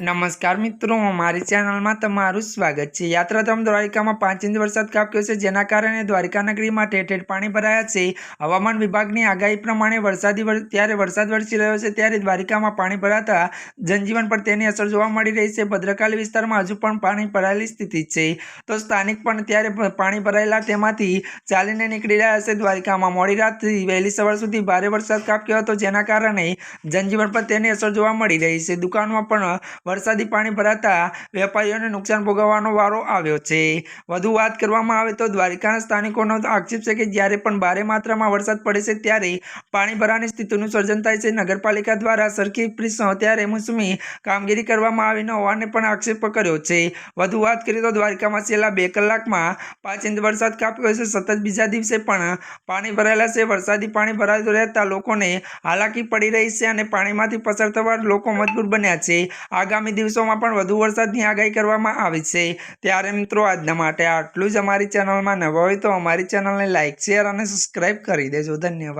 नमस्कार मित्रों, हमारी चैनल में तमारुं स्वागत है। यात्राधाम द्वारिका में 5 इंच वरसाद खाबक्यो छे, जेना कारणे द्वारिका नगरी में ठेर ठेर पाणी भराया छे। हवामान विभागनी आगाही प्रमाणे वरसाद वरसी रह्यो छे, त्यारे द्वारिका में पाणी भराता जनजीवन पर तेनी असर जोवा मळी रही छे। भद्रकाली विस्तार में हजू पण पाणी भरायेली स्थिति छे, तो स्थानिक पण त्यारे पाणी भरायेला तेमांथी चालीने નીકળી રહ્યા છે। દ્વારિકામાં મોડી રાતથી વહેલી સવાર સુધી ભારે વરસાદ ખાબક્યો હતો, જેના કારણે जनजीवन पर तेनी असर जोवा मળી रही छे। दुकानों पण वरसादी पाणी भराता वेपारीओने नुकसान भोगवવાનો वारो આવ્યો છે। વધુ વાત કરવામાં આવે તો દ્વારિકાના સ્થાનિકોનો આક્ષેપ છે કે જ્યારે પણ ભારે માત્રામાં વરસાદ પડે છે ત્યારે પાણી ભરાવાની સ્થિતિનું સર્જન થાય છે। નગરપાલિકા દ્વારા સરખી ત્યારે મોસમી કામગીરી કરવામાં આવી ન હોવાને પણ આક્ષેપ કર્યો છે। વધુ વાત કરીએ તો દ્વારિકામાં છેલ્લા 2 કલાકમાં 5 ઇંચ વરસાદ ખાબક્યો છે। સતત બીજા દિવસે પણ પાણી ભરાયેલા છે। વરસાદી પાણી ભરાતું રહેતા લોકોને હાલાકી પડી રહી છે અને પાણીમાંથી પસાર થવા લોકો મજબૂર બન્યા છે। आगामी दिवसों में पण वधु वरसादनी आगाही करवामां आवी छे। त्यारे मित्रों आजना माटे आटलुं ज। अमारी चेनल में नवा होय तो अमारी चेनल ने लाइक शेर और सब्सक्राइब करी देजो। धन्यवाद।